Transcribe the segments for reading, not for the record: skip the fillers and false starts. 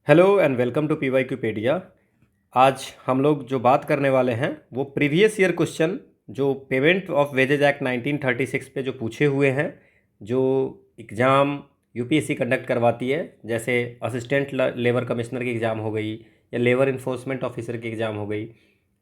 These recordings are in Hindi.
Hello and welcome to PYQpedia। आज हम लोग जो बात करने वाले हैं वो प्रीवियस ईयर क्वेश्चन जो पेमेंट ऑफ वेजेज एक्ट 1936 पे जो पूछे हुए हैं, जो एग्ज़ाम यूपीएससी कंडक्ट करवाती है, जैसे असिस्टेंट लेबर कमिश्नर की एग्ज़ाम हो गई, या लेबर इन्फोर्समेंट ऑफिसर की एग्ज़ाम हो गई,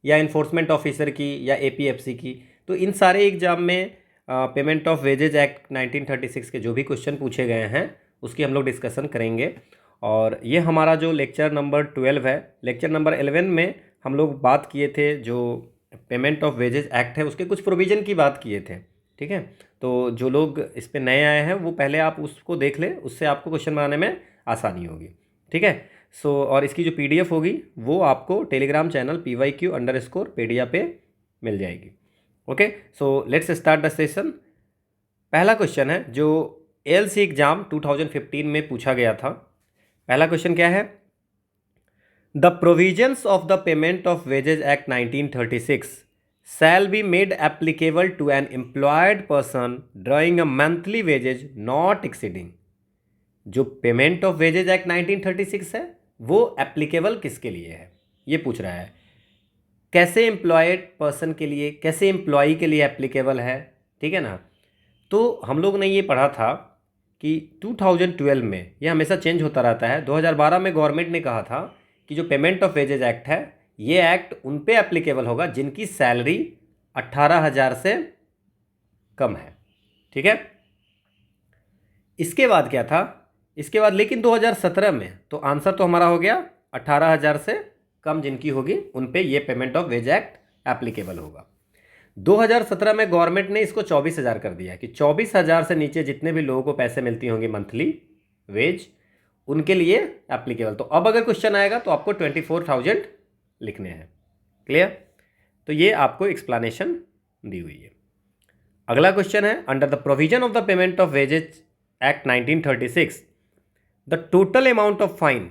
या इन्फोर्समेंट ऑफिसर की, या एपीएफसी की। तो इन सारे एग्ज़ाम में पेमेंट ऑफ वेजेज एक्ट 1936 के जो भी क्वेश्चन पूछे गए हैं उसकी हम लोग डिस्कशन करेंगे। और ये हमारा जो लेक्चर नंबर 12 है। लेक्चर नंबर 11 में हम लोग बात किए थे, जो पेमेंट ऑफ वेजेस एक्ट है उसके कुछ प्रोविज़न की बात किए थे। ठीक है, तो जो लोग इस पे नए आए हैं वो पहले आप उसको देख लें, उससे आपको क्वेश्चन बनाने में आसानी होगी। ठीक है, सो और इसकी जो PDF होगी वो आपको टेलीग्राम चैनल PYQ_pedia पे मिल जाएगी। Okay, so let's start the session. पहला क्वेश्चन है जो ALC एग्ज़ाम 2015 में पूछा गया था। पहला क्वेश्चन क्या है? The provisions of the payment of wages act 1936 shall be made applicable to an employed person drawing a monthly wages not exceeding. जो पेमेंट ऑफ वेजेज एक्ट 1936 है वो एप्लीकेबल किसके लिए है, ये पूछ रहा है। कैसे एम्प्लॉयड पर्सन के लिए, कैसे एम्प्लॉई के लिए एप्लीकेबल है। ठीक है ना, तो हम लोग ने ये पढ़ा था कि 2012 में, ये हमेशा चेंज होता रहता है, 2012 में गवर्नमेंट ने कहा था कि जो पेमेंट ऑफ वेजेज एक्ट है ये एक्ट उन पे एप्लीकेबल होगा जिनकी सैलरी 18,000 से कम है। ठीक है, इसके बाद क्या था, इसके बाद लेकिन 2017 में तो आंसर तो हमारा हो गया 18,000 से कम जिनकी होगी उन पे ये payment of wage act applicable होगा। 2017 में गवर्नमेंट ने इसको 24,000 कर दिया कि 24,000 से नीचे जितने भी लोगों को पैसे मिलती होंगी मंथली वेज, उनके लिए एप्लीकेबल। तो अब अगर क्वेश्चन आएगा तो आपको 24,000 लिखने हैं। क्लियर? तो ये आपको एक्सप्लेनेशन दी हुई है। अगला क्वेश्चन है, under the provision of the payment of wages act 1936 the total amount of fine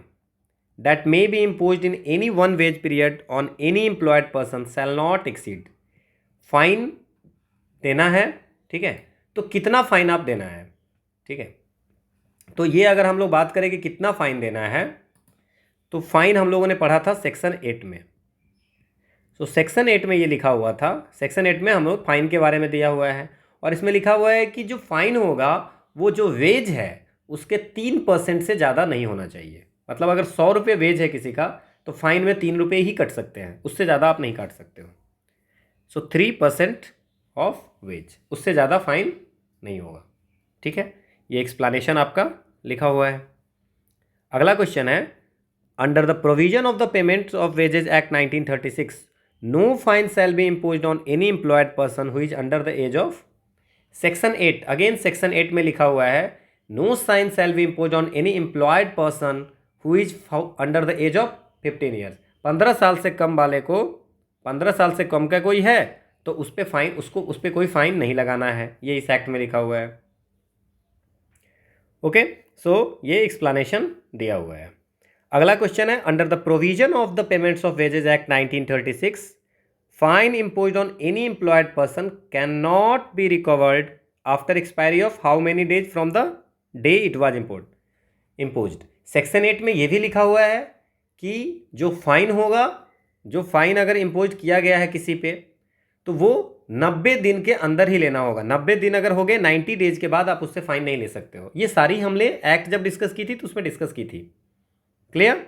that may be imposed in any one wage period on any employed person shall not exceed। Fine देना है, ठीक है, तो कितना फाइन आप देना है। ठीक है, तो ये अगर हम लोग बात करें कि कितना फाइन देना है, तो फाइन हम लोगों ने पढ़ा था सेक्शन 8 में। तो सेक्शन 8 में ये लिखा हुआ था, सेक्शन 8 में हम लोग फाइन के बारे में दिया हुआ है, और इसमें लिखा हुआ है कि जो फाइन होगा वो जो वेज है उसके 3% से ज़्यादा नहीं होना चाहिए। मतलब अगर 100 रुपये वेज है किसी का तो फाइन में 3 रुपये ही कट सकते हैं, उससे ज़्यादा आप नहीं काट सकते हो। सो 3% ऑफ वेज, उससे ज़्यादा फाइन नहीं होगा। ठीक है, ये एक्सप्लेनेशन आपका लिखा हुआ है। अगला क्वेश्चन है, under the provision of the payment of wages act 1936 no fine shall be imposed on any employed person who is under the age of. Section 8, again section 8 में लिखा हुआ है no sign shall be impose on any employed person who is under the age of 15 years. 15 साल से कम वाले को, 15 साल से कम का कोई है तो उस पर फाइन, उसको उस पर कोई फाइन नहीं लगाना है, ये इस एक्ट में लिखा हुआ है। ओके, सो ये एक्सप्लेनेशन दिया हुआ है। अगला क्वेश्चन है, under the provision of the payments of wages act 1936 fine imposed on any employed person can not be recovered after expiry of how many days from the day it was imposed. Section 8 में ये भी लिखा हुआ है कि जो फाइन होगा, जो फाइन अगर इम्पोज किया गया है किसी पे तो वो 90 दिन के अंदर ही लेना होगा। 90 दिन अगर हो गए, 90 डेज के बाद आप उससे फाइन नहीं ले सकते हो। ये सारी हमने एक्ट जब डिस्कस की थी तो उसमें डिस्कस की थी। क्लियर?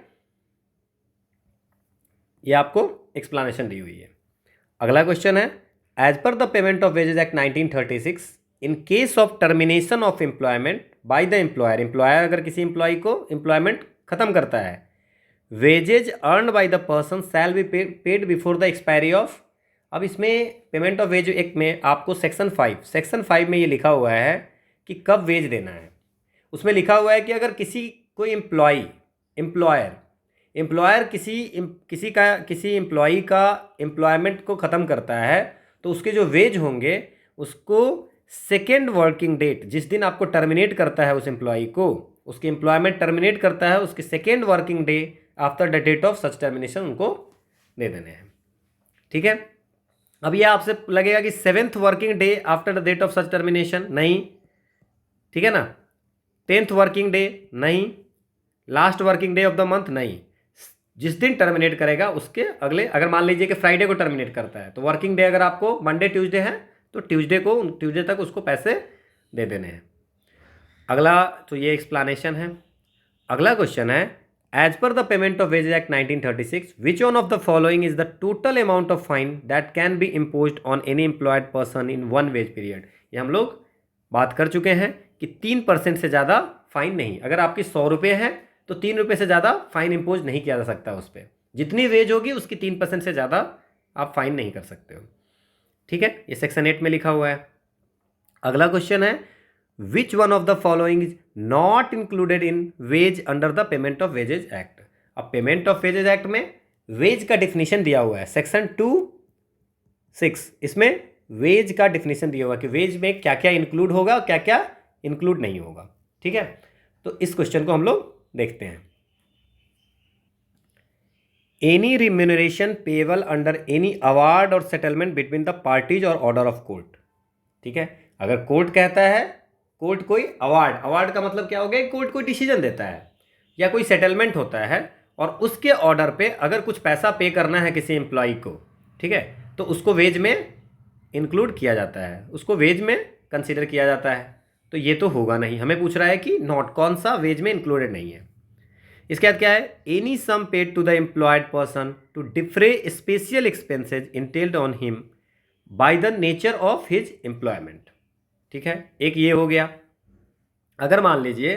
ये आपको एक्सप्लेनेशन दी हुई है। अगला क्वेश्चन है, as per the payment of wages act 1936 in case of termination of employment by the employer, employer अगर किसी एम्प्लॉय को एम्प्लॉयमेंट खत्म करता है, wages earned by the person shall be paid before the expiry of. अब इसमें पेमेंट ऑफ वेज एक्ट में आपको सेक्शन 5 में ये लिखा हुआ है कि कब वेज देना है। उसमें लिखा हुआ है कि अगर किसी कोई एम्प्लॉयर किसी एम्प्लॉई का एम्प्लॉयमेंट को ख़त्म करता है तो उसके जो वेज होंगे उसको सेकेंड वर्किंग डेट, जिस दिन आपको टर्मिनेट करता है उस एम्प्लॉई को, उसकी एम्प्लॉयमेंट टर्मिनेट करता है उसके second working day after the date of such termination उनको दे देने हैं। ठीक है, अब ये आपसे लगेगा कि 7th working day after the date of such termination, नहीं। ठीक है ना, 10th वर्किंग डे नहीं, last working day of the month नहीं, जिस दिन टर्मिनेट करेगा उसके अगले, अगर मान लीजिए कि फ्राइडे को टर्मिनेट करता है तो वर्किंग डे अगर आपको मंडे ट्यूसडे है तो ट्यूसडे तक उसको पैसे दे देने हैं। अगला तो ये एक्सप्लानेशन है। अगला क्वेश्चन है, as per the payment of wages act 1936 which one of the following is the total amount of fine that can be imposed on any employed person in one wage period. ये हम लोग बात कर चुके हैं कि 3% से ज़्यादा फाइन नहीं, अगर आपकी 100 रुपये है तो 3 रुपये से ज़्यादा फाइन इम्पोज नहीं किया जा सकता उस पर, जितनी वेज होगी उसकी 3% से ज़्यादा आप फाइन नहीं कर सकते हो। ठीक है, ये सेक्शन 8 में लिखा हुआ है। अगला क्वेश्चन है, which one of the following is not included in wage under the payment of wages act. अब पेमेंट ऑफ वेजेज एक्ट में वेज का डिफिनीशन दिया हुआ है, सेक्शन 2(6) इसमें वेज का डिफिनीशन दिया हुआ है कि वेज में क्या क्या इंक्लूड होगा और क्या क्या इंक्लूड नहीं होगा। ठीक है, तो इस क्वेश्चन को हम लोग देखते हैं। Any remuneration payable under any award और सेटलमेंट बिटवीन द पार्टीज और ऑर्डर ऑफ कोर्ट। ठीक है, अगर कोर्ट कहता है, कोर्ट कोई अवार्ड का मतलब क्या हो गया, कोर्ट कोई डिसीजन देता है या कोई सेटलमेंट होता है और उसके ऑर्डर पे अगर कुछ पैसा पे करना है किसी एम्प्लॉय को, ठीक है, तो उसको वेज में इंक्लूड किया जाता है, उसको वेज में कंसीडर किया जाता है। तो ये तो होगा नहीं, हमें पूछ रहा है कि नॉट कौन सा वेज में इंक्लूडेड नहीं है। इसके बाद क्या है, any sum paid to the employed person to defray special expenses entailed on him by the nature of his employment. ठीक है, एक ये हो गया। अगर मान लीजिए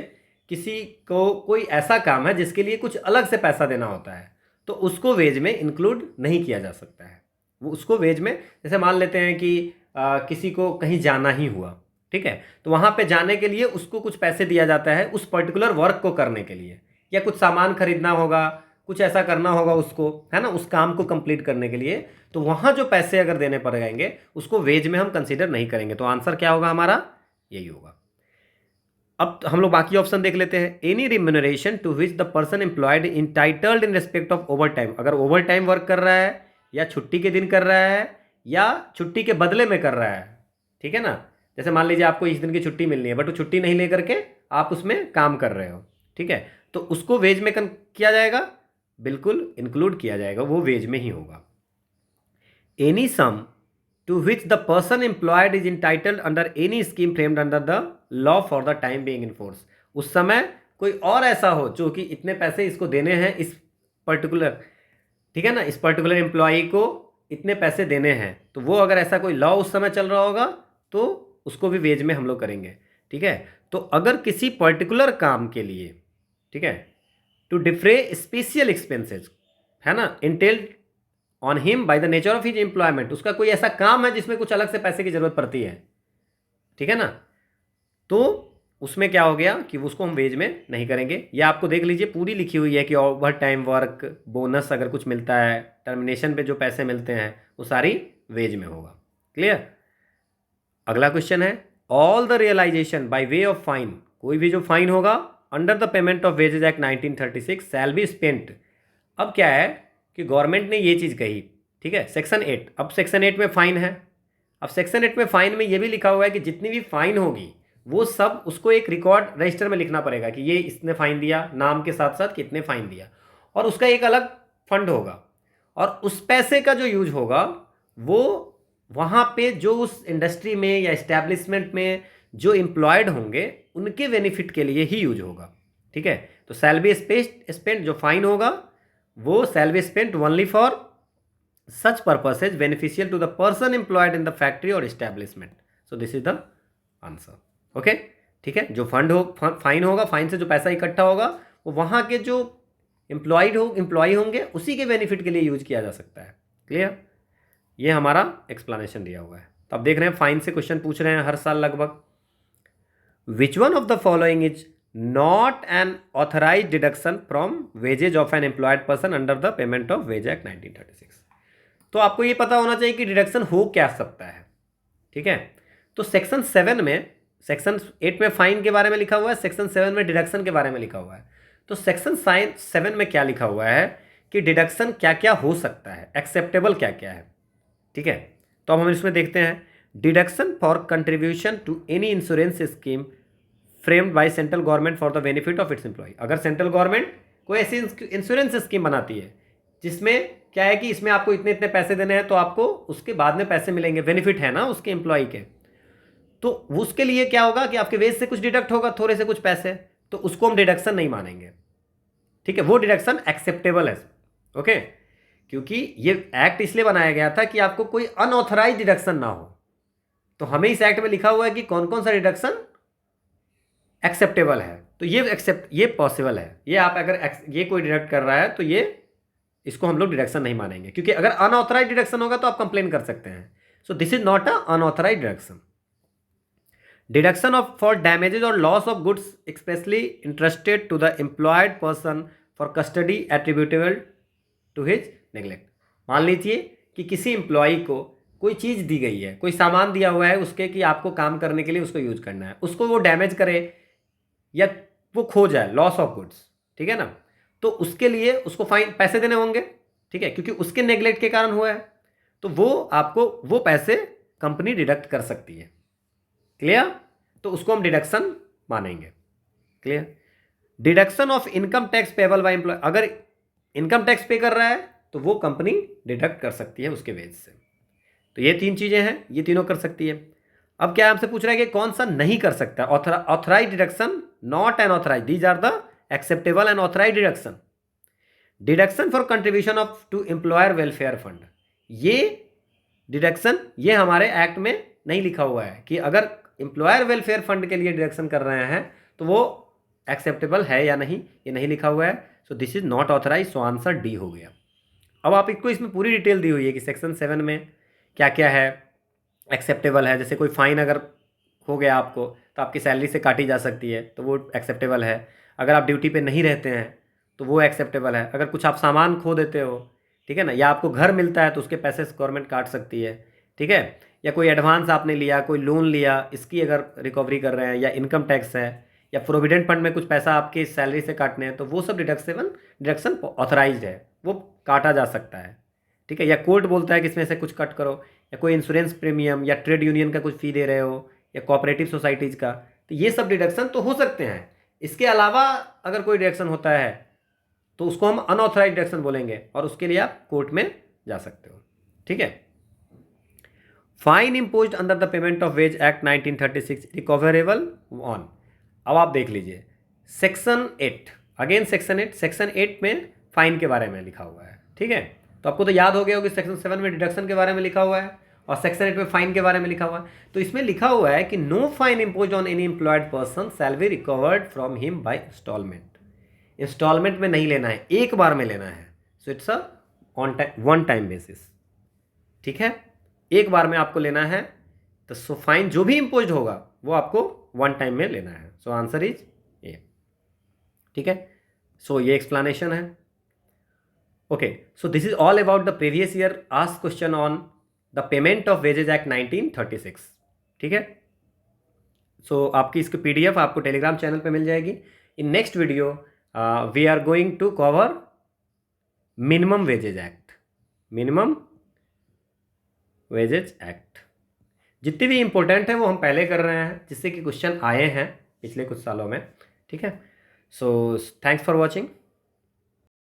किसी को कोई ऐसा काम है जिसके लिए कुछ अलग से पैसा देना होता है तो उसको वेज में इंक्लूड नहीं किया जा सकता है। वो उसको वेज में, जैसे मान लेते हैं कि किसी को कहीं जाना ही हुआ, ठीक है, तो वहाँ पे जाने के लिए उसको कुछ पैसे दिया जाता है उस पर्टिकुलर वर्क को करने के लिए, या कुछ सामान खरीदना होगा, कुछ ऐसा करना होगा उसको, है ना, उस काम को कंप्लीट करने के लिए, तो वहाँ जो पैसे अगर देने पड़ जाएंगे उसको वेज में हम कंसीडर नहीं करेंगे। तो आंसर क्या होगा हमारा, यही होगा। अब हम लोग बाकी ऑप्शन देख लेते हैं। Any remuneration to which the person employed entitled in respect of overtime, अगर ओवर टाइम वर्क कर रहा है या छुट्टी के दिन कर रहा है या छुट्टी के बदले में कर रहा है, ठीक है ना, जैसे मान लीजिए आपको इस दिन की छुट्टी मिलनी है बट वो छुट्टी नहीं लेकर के आप उसमें काम कर रहे हो, ठीक है, तो उसको वेज में किया जाएगा, बिल्कुल इंक्लूड किया जाएगा, वो वेज में ही होगा। Any sum to which the person employed is entitled under any scheme framed under the law for the time being in force, उस समय कोई और ऐसा हो जो कि इतने पैसे इसको देने हैं इस पर्टिकुलर, ठीक है ना, इस पर्टिकुलर एम्प्लॉई को इतने पैसे देने हैं, तो वो अगर ऐसा कोई लॉ उस समय चल रहा होगा तो उसको भी वेज में हम लोग करेंगे। ठीक है, तो अगर किसी पर्टिकुलर काम के लिए, ठीक है, टू डिफ्रे स्पेशल एक्सपेंसेस, है ना, entailed on him by the nature of his employment, उसका कोई ऐसा काम है जिसमें कुछ अलग से पैसे की जरूरत पड़ती है, ठीक है ना, तो उसमें क्या हो गया कि उसको हम वेज में नहीं करेंगे। या आपको देख लीजिए पूरी लिखी हुई है कि ओवर टाइम वर्क, बोनस अगर कुछ मिलता है, टर्मिनेशन पे जो पैसे मिलते हैं वो सारी वेज में होगा। क्लियर। अगला क्वेश्चन है, all the realization by way of fine, कोई भी जो फाइन होगा under the payment of wages act 1936 shall be spent. अब क्या है कि गवर्नमेंट ने ये चीज़ कही, ठीक है, सेक्शन 8, अब सेक्शन 8 में फाइन है, अब सेक्शन 8 में फाइन में ये भी लिखा हुआ है कि जितनी भी फाइन होगी वो सब उसको एक रिकॉर्ड रजिस्टर में लिखना पड़ेगा कि ये इसने फाइन दिया, नाम के साथ साथ कितने फाइन दिया, और उसका एक अलग फंड होगा, और उस पैसे का जो यूज होगा वो वहाँ पे जो उस इंडस्ट्री में या इस्टेब्लिशमेंट में जो एम्प्लॉयड होंगे उनके बेनिफिट के लिए ही यूज होगा। ठीक है, तो शैल बी स्पेंट, जो फाइन होगा वो shall be spent only for such purposes beneficial to the person employed in the factory और establishment. So this is the answer. Okay, ठीक है, जो फाइन होगा, फाइन से जो पैसा इकट्ठा होगा वो वहाँ के जो एम्प्लॉय होंगे उसी के बेनिफिट के लिए यूज किया जा सकता है। क्लियर, ये हमारा एक्सप्लेनेशन दिया हुआ है। तो अब देख रहे हैं फाइन से क्वेश्चन पूछ रहे हैं हर साल लगभग। Which one of the following is not an authorise deduction from wages of an employed person under the payment of wage act 1936। तो आपको ये पता होना चाहिए कि डिडक्शन हो क्या सकता है। ठीक है, तो सेक्शन 7 में, सेक्शन 8 में फाइन के बारे में लिखा हुआ है, सेक्शन 7 में डिडक्शन के बारे में लिखा हुआ है। तो सेक्शन 7 में क्या लिखा हुआ है कि डिडक्शन क्या क्या हो सकता है, एक्सेप्टेबल क्या क्या है। ठीक है, तो अब हम इसमें देखते हैं। Deduction for contribution to any insurance scheme framed by central government for the benefit of its employee. अगर सेंट्रल गवर्नमेंट कोई ऐसी इंश्योरेंस स्कीम बनाती है जिसमें क्या है कि इसमें आपको इतने इतने पैसे देने हैं तो आपको उसके बाद में पैसे मिलेंगे, बेनिफिट है ना उसके एम्प्लॉय के, तो उसके लिए क्या होगा कि आपके वेज से कुछ डिडक्ट होगा, थोड़े से कुछ पैसे, तो उसको हम डिडक्शन नहीं मानेंगे। ठीक है, वो डिडक्शन एक्सेप्टेबल है। ओके, क्योंकि ये एक्ट इसलिए बनाया गया था कि आपको कोई अनऑथराइज डिडक्शन ना हो। तो हमें इस एक्ट में लिखा हुआ है कि कौन कौन सा डिडक्शन एक्सेप्टेबल है, तो ये पॉसिबल है। ये आप अगर ये कोई डिडक्ट कर रहा है तो ये इसको हम लोग डिडक्शन नहीं मानेंगे, क्योंकि अगर अनऑथराइज डिडक्शन होगा तो आप कंप्लेन कर सकते हैं। So this is not a unauthorise deduction. Deduction of for damages और loss of goods expressly interested to the employed person for custody attributable to his neglect. मान लीजिए कि किसी एम्प्लॉय को कोई चीज़ दी गई है, कोई सामान दिया हुआ है उसके कि आपको काम करने के लिए उसको यूज करना है, उसको वो डैमेज करे या वो खो जाए, लॉस ऑफ गुड्स, ठीक है ना, तो उसके लिए उसको फाइन पैसे देने होंगे। ठीक है, क्योंकि उसके नेग्लेक्ट के कारण हुआ है, तो वो आपको वो पैसे कंपनी डिडक्ट कर सकती है। क्लियर? तो उसको हम डिडक्शन मानेंगे। Clear? Deduction of income tax payable by employee, अगर इनकम टैक्स पे कर रहा है तो वो कंपनी डिडक्ट कर सकती है उसके वेज से। तो ये तीन चीज़ें हैं, ये तीनों कर सकती है। अब क्या हमसे पूछ रहा है कि कौन सा नहीं कर सकता? Authorise deduction, not an authorise, these are the acceptable and authorise deduction. Deduction for contribution of to employer welfare fund, ये डिडक्शन ये हमारे एक्ट में नहीं लिखा हुआ है कि अगर एम्प्लॉयर वेलफेयर फंड के लिए डिडक्शन कर रहे हैं तो वो एक्सेप्टेबल है या नहीं, ये नहीं लिखा हुआ है। So this is not authorise, so answer D हो गया। अब आप इसको इसमें पूरी डिटेल दी हुई है कि सेक्शन 7 में क्या क्या है एक्सेप्टेबल है। जैसे कोई फाइन अगर हो गया आपको तो आपकी सैलरी से काटी जा सकती है, तो वो एक्सेप्टेबल है। अगर आप ड्यूटी पे नहीं रहते हैं तो वो एक्सेप्टेबल है। अगर कुछ आप सामान खो देते हो, ठीक है ना, या आपको घर मिलता है तो उसके पैसे गवर्नमेंट काट सकती है। ठीक है, या कोई एडवांस आपने लिया, कोई लोन लिया, इसकी अगर रिकवरी कर रहे हैं, या इनकम टैक्स है, या प्रोविडेंट फंड में कुछ पैसा आपकी सैलरी से काटने हैं, तो वो सब डिडक्शन ऑथराइज्ड है, वो काटा जा सकता है। ठीक है, या कोर्ट बोलता है कि इसमें से कुछ कट करो, या कोई इंश्योरेंस प्रीमियम या ट्रेड यूनियन का कुछ फ़ी दे रहे हो, या कोऑपरेटिव सोसाइटीज़ का, तो ये सब डिडक्शन तो हो सकते हैं। इसके अलावा अगर कोई डिडक्शन होता है तो उसको हम अनऑथराइज डिडक्शन बोलेंगे, और उसके लिए आप कोर्ट में जा सकते हो। ठीक है, fine imposed under the payment of wage act 1936 recoverable on. अब आप देख लीजिए सेक्शन 8, अगेन सेक्शन 8 में फाइन के बारे में लिखा हुआ है। ठीक है, तो आपको तो याद हो गया होगा कि सेक्शन 7 में डिडक्शन के बारे में लिखा हुआ है और सेक्शन 8 में फाइन के बारे में लिखा हुआ है। तो इसमें लिखा हुआ है कि no fine impose on any employed person shall be recovered from him by instalment. Instalment में नहीं लेना है, एक बार में लेना है। So it's a one time basis. ठीक है, एक बार में आपको लेना है, तो सो फाइन जो भी इम्पोज होगा वो आपको वन टाइम में लेना है। So answer is A. ठीक है, सो ये एक्सप्लेनेशन है। Okay, so this is all about the previous year asked question on the payment of wages act 1936। ठीक है, सो आपकी इसकी PDF आपको टेलीग्राम चैनल पे मिल जाएगी। In next video we are going to cover minimum wages act, minimum wages act. जितने भी इंपॉर्टेंट हैं वो हम पहले कर रहे हैं, जिससे कि क्वेश्चन आए हैं पिछले कुछ सालों में। ठीक है, सो थैंक्स फॉर वॉचिंग।